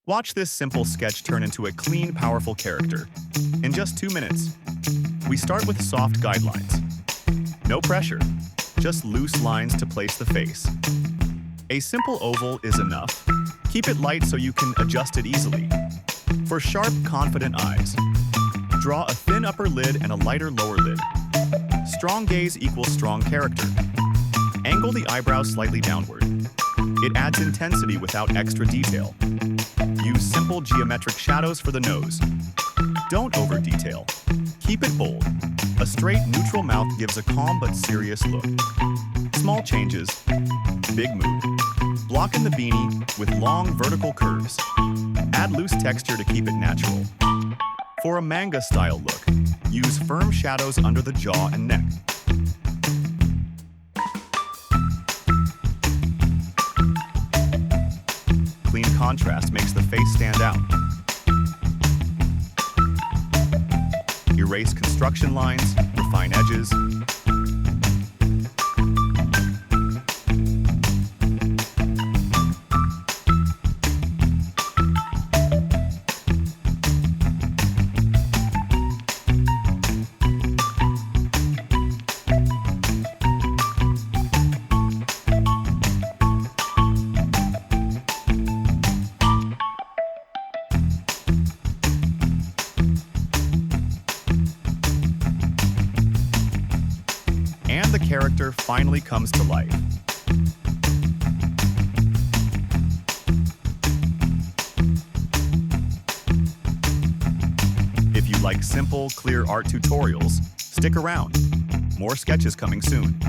Watch this simple sketch turn into a clean, powerful character in just 2 minutes. We start with soft guidelines. No pressure, just loose lines to place the face. A simple oval is enough. Keep it light so you can adjust it easily. For sharp, confident eyes, draw a thin upper lid and a lighter lower lid. Strong gaze equals strong character. Angle the eyebrows slightly downward. It adds intensity without extra detail. Use simple geometric shadows for the nose. Don't over-detail. Keep it bold. A straight, neutral mouth gives a calm but serious look. Small changes, big mood. Block in the beanie with long vertical curves. Add loose texture to keep it natural. For a manga-style look, use firm shadows under the jaw and neck. Clean contrast makes the face stand out. Erase construction lines, refine edges. And the character finally comes to life. If you like simple, clear art tutorials, stick around. More sketches coming soon.